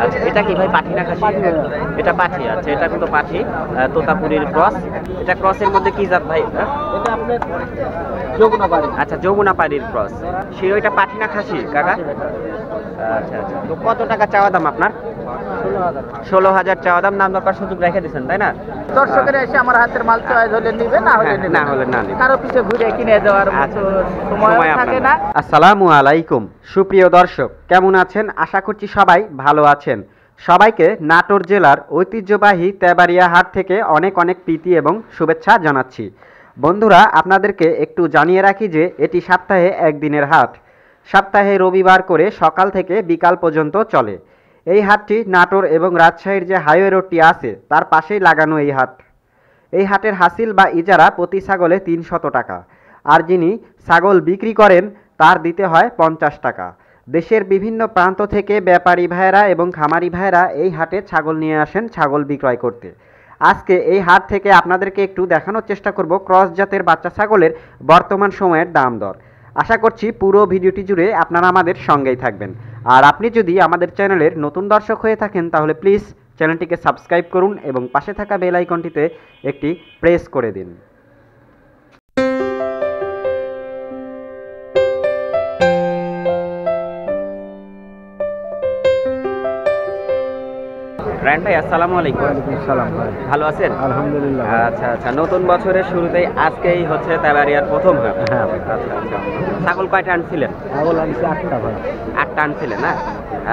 আচ্ছা, এটা কি ভাই পাঠি না খাসি? এটা পাঠি। আচ্ছা, এটা কিন্তু পাঠি, তোতাপুরীর ক্রস। এটা ক্রসের মধ্যে কি জাত ভাই? এটা আপনার যমুনাপাড়ি। আচ্ছা, যমুনাপাড়ির ক্রস। শিরোইটা পাঠি না খাসি কাকা? আচ্ছা আচ্ছা, তো কত টাকা চাওয়া দাম আপনার? 16,000 চাওয়া দাম। নাম দরকার সুযোগ রেখে দিচ্ছেন তাই না? দর্শকেরা এসে আমার হাতের মাল চয়েস হলে নিবে, না হলে নিবে না হলে না নিবে। কারো পিছে ঘুরে কিনে দেওয়ার মতো সময় থাকে না। আসসালামু আলাইকুম সুপ্রিয় দর্শক, কেমন আছেন? আশা করছি সবাই ভালো আছেন। সবাইকে নাটোর জেলার ঐতিহ্যবাহী তেবাড়িয়া হাট থেকে অনেক অনেক প্রীতি এবং শুভেচ্ছা জানাচ্ছি। বন্ধুরা, আপনাদেরকে একটু জানিয়ে রাখি যে এটি সপ্তাহে একদিনের হাট। সপ্তাহে রবিবার করে সকাল থেকে বিকাল পর্যন্ত চলে। এই হাটটি নাটোর এবং রাজশাহীর যে হাইওয়ে রোডটি আছে তার পাশেই লাগানো এই হাট। এই হাটের হাসিল বা ইজারা প্রতি ছাগলে 300 টাকা, আর যিনি ছাগল বিক্রি করেন তার দিতে হয় 50 টাকা। দেশের বিভিন্ন প্রান্ত থেকে ব্যাপারী ভাইয়েরা এবং খামারি ভাইয়েরা এই হাটে ছাগল নিয়ে আসেন ছাগল বিক্রয় করতে। আজকে এই হাট থেকে আপনাদেরকে একটু দেখানোর চেষ্টা করব ক্রস জাতের বাচ্চা ছাগলের বর্তমান সময়ের দাম দর। আশা করছি পুরো ভিডিওটি জুড়ে আপনারা আমাদের সঙ্গেই থাকবেন। আর আপনি যদি আমাদের চ্যানেলের নতুন দর্শক হয়ে থাকেন তাহলে প্লিজ চ্যানেলটিকে সাবস্ক্রাইব করুন এবং পাশে থাকা বেল আইকনটিতে একটি প্রেস করে দিন। রায়হান ভাই, আসসালামু আলাইকুম। সালাম ভাই, ভালো আছেন? আলহামদুলিল্লাহ। আচ্ছা আচ্ছা, নতুন বছরের শুরুতেই আজকেই হচ্ছে তেবাড়িয়ার প্রথম হাট। হ্যাঁ। আচ্ছা আচ্ছা, ছাগল কয়টা আনছিলেন? ছাগল আনছি 8টা ভাই। 8টা আনছিলেন না?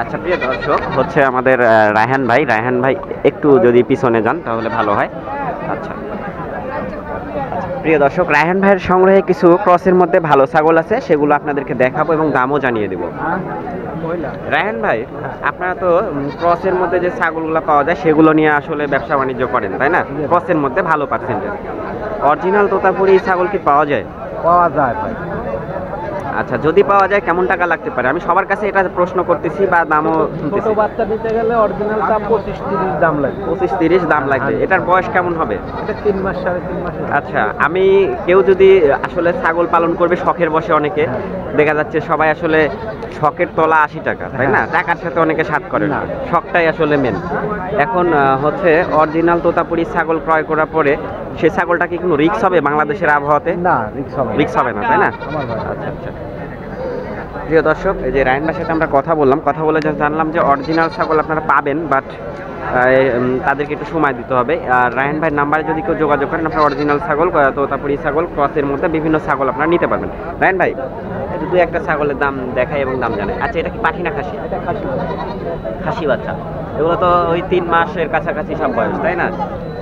আচ্ছা, প্রিয় দর্শক, হচ্ছে আমাদের রায়হান ভাই একটু যদি পিছনে যান তাহলে ভালো হয়। আচ্ছা, প্রিয় দর্শক, রায়হান ভাইয়ের সংগ্রহে কিছু ক্রসের মধ্যে ভালো ছাগল আছে, সেগুলো আপনাদেরকে দেখাবো এবং দামও জানিয়ে দেবো। রায়হান ভাই, আপনারা তো ক্রসের মধ্যে যে ছাগলগুলো পাওয়া যায় সেগুলো নিয়ে আসলে ব্যবসা বাণিজ্য করেন তাই না? ক্রসের মধ্যে ভালো পার্সেন্টেজ। অরিজিনাল তোতাপুরি ছাগল কি পাওয়া যায়? পাওয়া যায় ভাই। আচ্ছা, যদি পাওয়া যায় কেমন টাকা লাগতে পারে? আমি সবার কাছে এটা প্রশ্ন করতেছি বা দামও ছোট শুনতেছি। বাচ্চা দিতে গেলে অরিজিনাল দাম 25-30 দাম লাগবে। 25-30 দাম লাগবে। এটার বয়স কেমন হবে? এটা 3 মাস 3.5 মাস। আচ্ছা, আমি কেউ যদি আসলে ছাগল পালন করবে শখের বসে, অনেকে দেখা যাচ্ছে সবাই আসলে শখের তলা 80 টাকা তাই না? টাকার সাথে অনেকে সাথ করে না, শখটাই আসলে মেন। এখন হচ্ছে অরিজিনাল তোতাপুরি ছাগল ক্রয় করার পরে সে ছাগলটা কি কোনো রিস্ক হবে বাংলাদেশের আবহাওয়াতে? না, রিস্ক হবে না। রিস্ক হবে না তাই না? আচ্ছা আচ্ছা, প্রিয় দর্শক, এই যে রায়হান ভাইয়ের সাথে আমরা কথা বলে জানলাম যে অরিজিনাল ছাগল আপনারা পাবেন, বাট তাদেরকে একটু সময় দিতে হবে। আর রায়হান ভাইয়ের নাম্বারে যদি কেউ যোগাযোগ করেন আপনার অরিজিনাল ছাগল, তোতাপুরি ছাগল, ক্রসের মধ্যে বিভিন্ন ছাগল আপনারা নিতে পারবেন। রায়হান ভাই, দু একটা ছাগলের দাম দেখাই এবং দাম জানাই। আচ্ছা, এটা কি পাঠি না খাসি? এটা খাসি। খাসি বাচ্চা। এগুলো তো ওই 3 মাসের কাছাকাছি সব বয়স তাই না?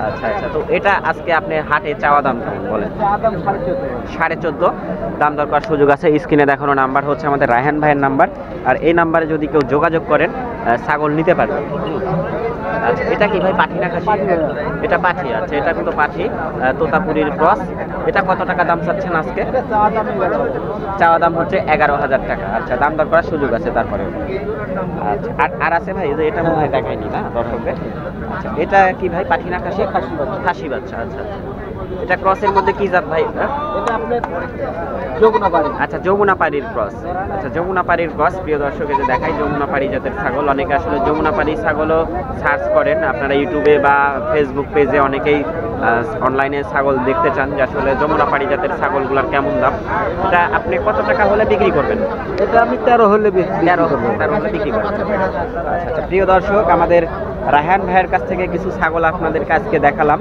আচ্ছা আচ্ছা, তো এটা আজকে আপনি হাটে চাওয়া দাম কেমন বলেন? দাম 14.5। 14.5 দাম দর করার সুযোগ আছে। স্ক্রিনে দেখানো নাম্বার হচ্ছে আমাদের রায়হান ভাইয়ের নাম্বার, আর এই নাম্বারে যদি কেউ যোগাযোগ করেন ছাগল নিতে পারবেন। আচ্ছা, এটা কি ভাই পাঠি না খাসি? এটা পাঠি। আচ্ছা, এটা কিন্তু পাঠি, তোতাপুরীর ক্রস। এটা কত টাকা দাম চাচ্ছেন আজকে? চাওয়া দাম হচ্ছে 11,000 টাকা। আচ্ছা, দাম দর করার সুযোগ আছে তারপরে। আচ্ছা, আর আছে ভাই, যে এটা মনে হয় দেখায়নি না দর্শকদের। আচ্ছা, এটা কি ভাই পাঠি না খাসি? খাসি বাচ্চা। আচ্ছা, এটা ক্রসের মধ্যে কি জাত ভাই? এটা আপনার যমুনাপাড়ি। আচ্ছা, যমুনাপাড়ির ক্রস। আচ্ছা, যমুনাপাড়ির ক্রস। প্রিয় দর্শক, এই যে দেখাই যমুনাপাড়ি জাতের ছাগল। অনেকে আসলে যমুনাপাড়ি ছাগলও সার্চ করেন আপনারা ইউটিউবে বা ফেসবুক পেজে, অনেকেই অনলাইনে ছাগল দেখতে চান যে আসলে যমুনাপাড়ি জাতের ছাগলগুলোর কেমন দাম। এটা আপনি কত টাকা হলে বিক্রি করবেন? এটা আমি 13 হলে 13 হলে বিক্রি করবেন। আচ্ছা আচ্ছা, প্রিয় দর্শক, আমাদের রায়হান ভাইয়ের কাছ থেকে কিছু ছাগল আপনাদের কাছকে দেখালাম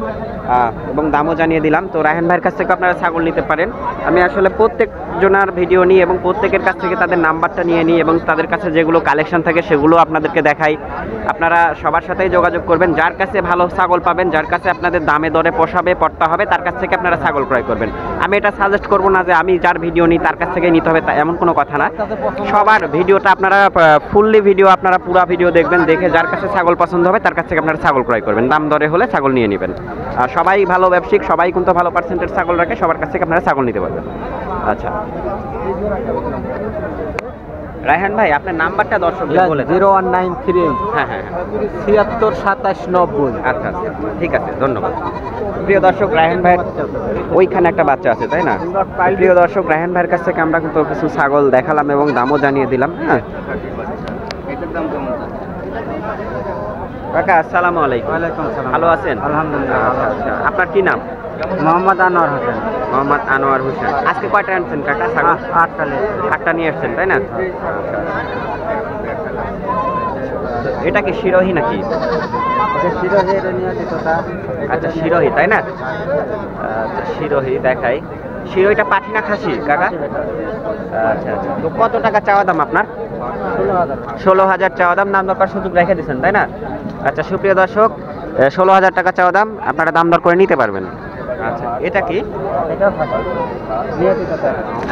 এবং দামও জানিয়ে দিলাম। তো রায়হান ভাইয়ের কাছ থেকে আপনারা ছাগল নিতে পারেন। আমি আসলে প্রত্যেক জনার ভিডিও নিই এবং প্রত্যেকের কাছ থেকে তাদের নাম্বারটা নিয়ে নিই এবং তাদের কাছে যেগুলো কালেকশন থাকে সেগুলো আপনাদেরকে দেখাই। আপনারা সবার সাথেই যোগাযোগ করবেন, যার কাছে ভালো ছাগল পাবেন, যার কাছে আপনাদের দামে দরে পোষাবে পড়তে হবে, তার কাছ থেকে আপনারা ছাগল ক্রয় করবেন। আমি এটা সাজেস্ট করবো না যে আমি যার ভিডিও নিই তার কাছ থেকে নিতে হবে, তা এমন কোনো কথা না। সবার ভিডিওটা আপনারা ফুললি ভিডিও, আপনারা পুরো ভিডিও দেখবেন, দেখে যার কাছে ছাগল পছন্দ হবে তার কাছ থেকে আপনারা ছাগল ক্রয় করবেন। দাম দরে হলে ছাগল নিয়ে নেবেন। আর সবাই ভালো ব্যবসায়িক, সবাই কিন্তু ভালো পার্সেন্টের ছাগল রাখে, সবার কাছ থেকে আপনারা ছাগল নিতে পারবেন। আচ্ছা রায়হান ভাই, আপনার নাম্বারটা দর্শকদের বলে দেন। 0193। হ্যাঁ হ্যাঁ, 76 27 90। আচ্ছা আচ্ছা, ঠিক আছে, ধন্যবাদ। প্রিয় দর্শক, রায়হান ভাইয়ের ওইখানে একটা বাচ্চা আছে তাই না? প্রিয় দর্শক, রায়হান ভাইয়ের কাছ থেকে আমরা কিন্তু কিছু ছাগল দেখালাম এবং দামও জানিয়ে দিলাম। হ্যাঁ, কাকা আসসালামু আলাইকুম। ওয়ালাইকুম আসসালাম। ভালো আছেন? আলহামদুলিল্লাহ। আচ্ছা আচ্ছা, আপনার কি নাম? মোহাম্মদ আনোয়ার হোসেন। মোহাম্মদ আনোয়ার হোসেন। আজকে কয়টা আনছেন কাকা ছাগল? 8 সালে। 8টা নিয়ে আসছেন তাই না? তো এটা কি শিরোহী নাকি? আচ্ছা শিরোহী তাই না? আচ্ছা শিরোহী দেখাই। শিরোহীটা পাঠি না খাসি কাকা? আচ্ছা আচ্ছা, তো কত টাকা চাওয়া দাম আপনার? 16,000 চাওয়া দাম, দাম দরকার সুযোগ রেখে দিচ্ছেন তাই না? আচ্ছা সুপ্রিয় দর্শক, 16,000 টাকা চাওয়া দাম, আপনারা দাম দর করে নিতে পারবেন। আচ্ছা এটা কি?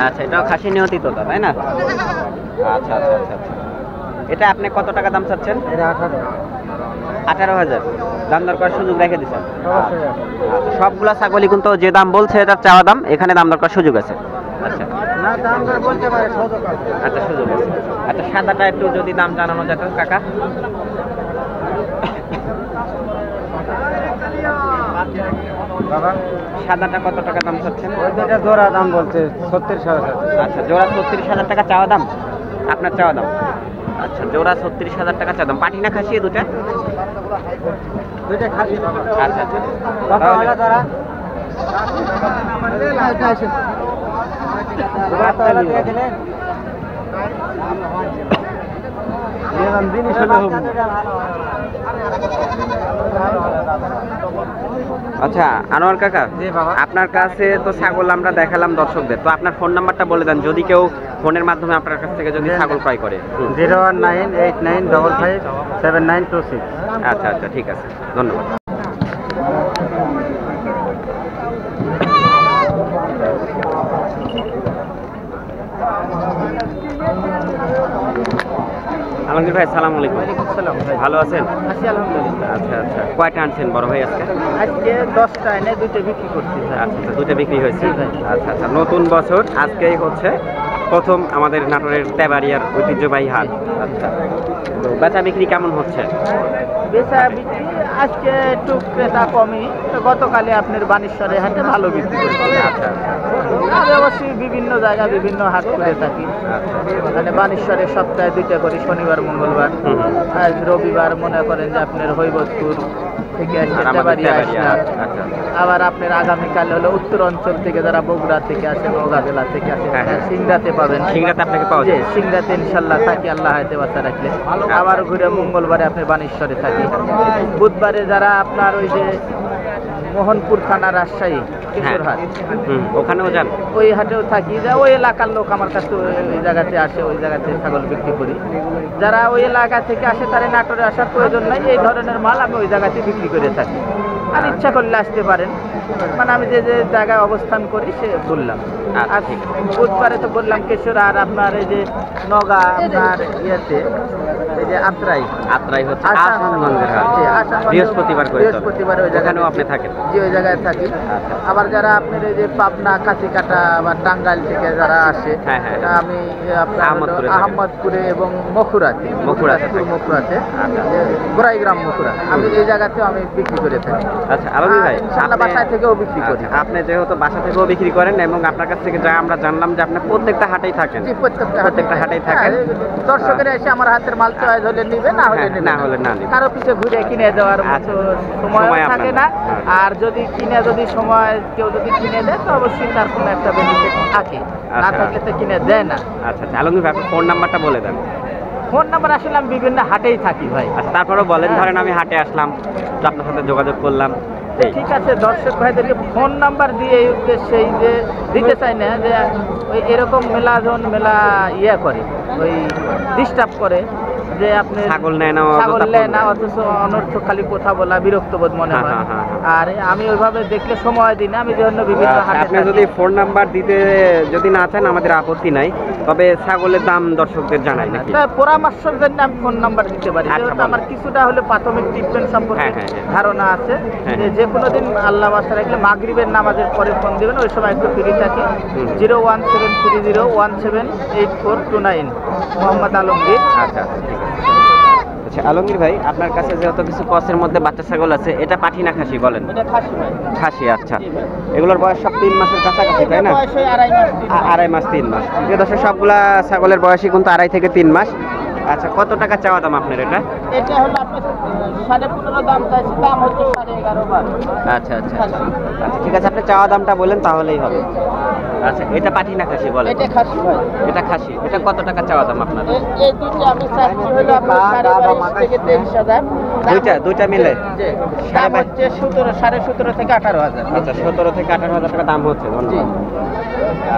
আচ্ছা এটাও খাসি নিয়তি তোতা তাই না? আচ্ছা আচ্ছা আচ্ছা আচ্ছা। এটা আপনি কত টাকা দাম চাচ্ছেন? 18,000 দাম দর করার সুযোগ রেখে দিচ্ছেন। আচ্ছা সবগুলা ছাগলই কিন্তু যে দাম বলছে এটার চাওয়া দাম, এখানে দাম দর করার সুযোগ আছে। আচ্ছা আচ্ছা সুযোগ আছে। আচ্ছা সাদাটা একটু যদি দাম জানানো যেত কাকা। সাদাটা কত টাকা দাম চাচ্ছেন? জোড়া দাম বলছে 36,000। আচ্ছা জোড়া 36,000 টাকা চাওয়া দাম, আপনার চাওয়া দাম। আচ্ছা জোড়া 36,000 টাকা চাওয়া দাম। পাঠি না খাসি দুটা? দুইটা খাসি। আচ্ছা আচ্ছা আচ্ছা আনোয়ার কাকা, জি বাবা। আপনার কাছে তো ছাগল আমরা দেখালাম দর্শকদের, তো আপনার ফোন নাম্বারটা বলে দেন যদি কেউ ফোনের মাধ্যমে আপনার কাছ থেকে যদি ছাগল ক্রয় করে। 01989557926। আচ্ছা আচ্ছা ঠিক আছে, ধন্যবাদ। আলমগীর ভাই সালাম আলাইকুম। ভালো আছেন? আছি আলহামদুলিল্লাহ। আচ্ছা আচ্ছা, কয়টা আনছেন বড় ভাই আজকে? আজকে 10টা এনে 2টা বিক্রি করছি। আচ্ছা আচ্ছা, দুটো বিক্রি হয়েছে। জি ভাই। আচ্ছা আচ্ছা, নতুন বছর আজকেই হচ্ছে প্রথম আমাদের নাটোরের তেবাড়িয়ার ঐতিহ্যবাহী হাট। আচ্ছা, তো বেচা বিক্রি কেমন হচ্ছে? বেচা বিক্রি আজকে একটু ক্রেতা কমই, তো গতকালে আপনার বানেশ্বরে হাটে ভালো বিক্রি করেছি। আচ্ছা আমি অবশ্যই বিভিন্ন জায়গায় বিভিন্ন হাট করে থাকি। আচ্ছা মানে বানেশ্বরে সপ্তাহে 2টা করি, শনিবার মঙ্গলবার। হুম। আজ রবিবার মনে করেন যে আপনার হৈবতপুর থেকে আসছে আর আমাদের তেবাড়িয়া তেবাড়িয়া আসলাম। হাট। আচ্ছা আবার আপনার আগামীকাল হলো উত্তর অঞ্চল থেকে যারা বগুড়া থেকে আসে, নওগাঁ জেলা থেকে আসে, হ্যাঁ, হ্যাঁ। সিংড়াতে পাবেন। সিংড়াতে আপনাকে পাওয়া জি, যায়? সিংড়াতে ইনশাল্লাহ থাকি, আল্লাহ হাতে বাচ্চা রাখলে। আবার ঘুরে মঙ্গলবারে আপনি বানেশ্বরে থাকি। বুধবারে যারা আপনার ওই যে মোহনপুর থানা রাজশাহী কিশোরহাট, ওখানেও যান? ওই হাটেও থাকি। যা ওই এলাকার লোক আমার কাছে ওই জায়গাতে আসে, ওই জায়গাতে ছাগল বিক্রি করি। যারা ওই এলাকা থেকে আসে তারা নাটোরে আসার প্রয়োজন নাই, এই ধরনের মাল আমি ওই জায়গাতে বিক্রি করে থাকি। আর ইচ্ছা করলে আসতে পারেন, মানে আমি যে যে জায়গায় অবস্থান করি সে বললাম। আর ঠিক বুধবারে তো বললাম কেশর, আর আপনার এই যে নগা আপনার ইয়েতে এই যে আত্রাই আত্রাই হচ্ছে আসাম- আসামগঞ্জের হাট। জি, আসামগঞ্জ- বৃহস্পতিবার করে চলে। বৃহস্পতিবার ওই জায়গায় ওখানেও আপনি থাকেন? জি, ওই জায়গায় থাকি। আচ্ছা। আবার যারা আপনার এই যে পাবনা, কাছিকাটা বা টাঙ্গাইল থেকে যারা আসে, হ্যাঁ, হ্যাঁ। তা আমি আপনার আহমদপুরে হলো থাকেন। আহমদপুরে এবং মখুরাতে, মখুরাতে থাকেন। মখুরাতে, আচ্ছা। গোড়াইগ্রাম মখুরা, আমি এই জায়গাতেও আমি বিক্রি করে থাকি। আচ্ছা আলমগীর ভাই, ইনশাআল্লাহ বাসায় থেকেও বিক্রি করি। আচ্ছা, আপনি যেহেতু বাসা থেকেও বিক্রি করেন এবং আপনার কাছ থেকে যা আমরা জানলাম যে আপনি প্রত্যেকটা হাটেই থাকেন। জি, প্রত্যেকটা হাটেই থাকেন। দর্শকেরা এসে আমার হাতের মাল চয়েস হলে নিবে, না হলে হ্যাঁ, নিবে না হলে না নিবে। কারো পিছে ঘুরে কিনে দেওয়ার মতো আচ্ছা। সময় সময় থাকে আপনার না। হ্যাঁ। আর যদি কিনে যদি সময় কেউ যদি কিনে দেয় তো অবশ্যই তার কোনো একটা বেনিফিট থাকে, না আচ্ছা। থাকলে তো কিনে দেয় না। আচ্ছা আচ্ছা, আলমগীর ভাই আপনার ফোন নাম্বারটা বলে দেন। ফোন নাম্বার আসলে আমি বিভিন্ন হাটেই থাকি ভাই। আচ্ছা তারপরেও বলেন, ধরেন আমি হাটে আসলাম, তো আপনার সাথে যোগাযোগ করলাম, এই। ঠিক আছে, দর্শক ভাইদেরকে ফোন নাম্বার দিয়ে এই উদ্দেশ্যে যে দিতে চাই না যে ওই এরকম মেলা ইয়ে করে, ওই ডিস্টার্ব করে যে আপনি ছাগল নেয় না, ছাগল অযথা নেয় ফোন না, দেয়। অথচ অনর্থ খালি কথা বলা বিরক্ত বোধ মনে হ্যাঁ, হয়। হ্যাঁ, হ্যাঁ, আর আমি ওইভাবে দেখলে সময় দিই না, আমি জন্য বিভিন্ন আচ্ছা, হাটে আপনি থাকি। যদি ফোন নাম্বার দিতে যদি না চান আমাদের আপত্তি নাই, তবে ছাগলের দাম দর্শকদের জানাই নাকি? তাই পরামর্শের জন্য আমি ফোন নাম্বার দিতে পারি, আচ্ছা, যেহেতু বলেন। আমার কিছুটা হলে প্রাথমিক ট্রিটমেন্ট সম্পর্কে হ্যাঁ, হ্যাঁ, হ্যাঁ। ধারণা আছে। হ্যাঁ। যে কোনো দিন আল্লাহ বাসা রাখলে মাগরিবের নামাজের পরে ফোন দিবেন, ওই সময় একটু ফ্রি থাকি। 01730178429 মোহাম্মদ আলমগীর। আচ্ছা আচ্ছা, ঠিক আছে। আচ্ছা আলমগীর ভাই, আপনার কাছে যেহেতু কিছু ক্রসের মধ্যে বাচ্চা ছাগল আছে, এটা পাঠি না খাসি বলেন? এটা খাসি ভাই। খাসি। আচ্ছা, এগুলোর বয়স সব 3 মাসের কাছাকাছি তাই না? বয়স ওই 2.5 মাস, 3 মাস। 2.5 মাস 3 মাস। প্রিয় দর্শক, সবগুলা ছাগলের বয়সই কিন্তু 2.5 থেকে 3 মাস। আচ্ছা, কত টাকা চাওয়া দাম আপনার এটা? এটা হলো আপনার 15.5 দাম চাইছি, দাম হচ্ছে 11.5-12। আচ্ছা আচ্ছা আচ্ছা, ঠিক আছে, আপনি চাওয়া দামটা বলেন তাহলেই হবে। আচ্ছা, এটা পাঠি না খাসি বলেন? এটা খাসি ভাই। এটা খাসি। এটা কত টাকা চাওয়া দাম আপনার? এই দুটো আমি চাইছি হলো আপনার 22.5 থেকে 23,000। দুইটা মিলে জি, দাম হচ্ছে 17.5 থেকে 18,000। আচ্ছা, 17 থেকে 18,000 টাকা দাম হচ্ছে। ধন্যবাদ।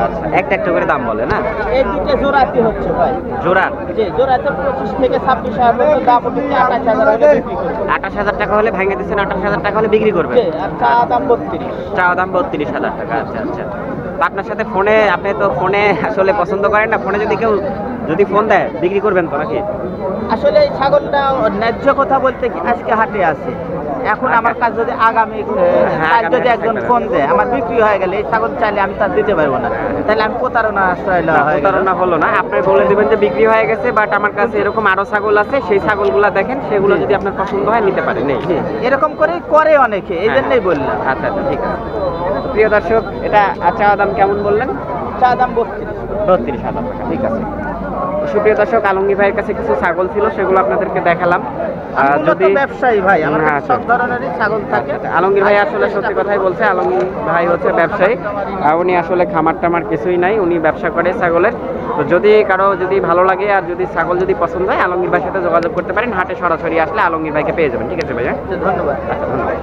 আচ্ছা, একটা করে দাম বলে না? এই দুটো জোড়াতে হচ্ছে ভাই। জোড়া? জি, জোড়াতে 25 থেকে 26,000 পর্যন্ত দাম হচ্ছে, 28,000 হলে বিক্রি করব। 28,000 টাকা হলে ভেঙে দিচ্ছেন, 28,000 টাকা হলে বিক্রি করবেন? জি, আর চা দাম 32। চাওয়া দাম 32,000 টাকা। আচ্ছা আচ্ছা, তো আপনার সাথে ফোনে, আপনি তো ফোনে আসলে পছন্দ করেন না, ফোনে যদি ফোন দেয় বিক্রি করবেন তো নাকি? আসলে এই ছাগলটা ন্যায্য কথা বলতে কি আজকে হাটে আছে, এখন আমার কাছে যদি আগামী কাল যদি একজন ফোন দেয় আমার বিক্রি হয়ে গেলে এই ছাগল চাইলে আমি তার দিতে পারবো না, তাহলে আমি প্রতারণা প্রতারণা হলো না। আপনি বলে দিবেন যে বিক্রি হয়ে গেছে, বাট আমার কাছে এরকম আরো ছাগল আছে, সেই ছাগলগুলা দেখেন, সেগুলো যদি আপনার পছন্দ হয় নিতে পারেন। নেই, এরকম করেই করে অনেকে, এই জন্যই বললাম। আচ্ছা আচ্ছা, ঠিক আছে। প্রিয় দর্শক, এটা চাওয়া দাম কেমন বললেন? চা দাম 32,000 টাকা। ঠিক আছে। সুপ্রিয় দর্শক, আলমগীর ভাইয়ের কাছে কিছু ছাগল ছিল, সেগুলো আপনাদেরকে দেখালাম। যদি ব্যবসায়ী ভাই, আমার হ্যাঁ, সব ধরনেরই ছাগল থাকে। আলমগীর ভাই আসলে সত্যি কথাই বলছে। আলমগীর ভাই হচ্ছে ব্যবসায়ী, উনি আসলে খামার টামার কিছুই নাই, উনি ব্যবসা করে ছাগলের। তো যদি কারো ভালো লাগে আর যদি ছাগল পছন্দ হয়, আলমগীর ভাইয়ের সাথে যোগাযোগ করতে পারেন। হাটে সরাসরি আসলে আলমগীর ভাইকে পেয়ে যাবেন। ঠিক আছে ভাইয়া, ধন্যবাদ। আচ্ছা, ধন্যবাদ।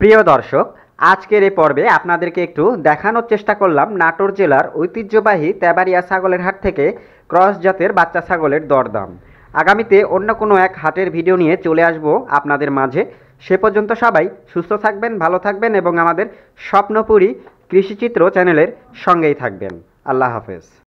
প্রিয় দর্শক, আজকের এই পর্বে আপনাদেরকে একটু দেখানোর চেষ্টা করলাম নাটোর জেলার ঐতিহ্যবাহী তেবাড়িয়া ছাগলের হাট থেকে ক্রস জাতের বাচ্চা ছাগলের দরদাম। আগামীতে অন্য কোনো এক হাটের ভিডিও নিয়ে চলে আসব আপনাদের মাঝে। সে পর্যন্ত সবাই সুস্থ থাকবেন, ভালো থাকবেন এবং আমাদের স্বপ্নপুরী কৃষিচিত্র চ্যানেলের সঙ্গেই থাকবেন। আল্লাহ হাফেজ।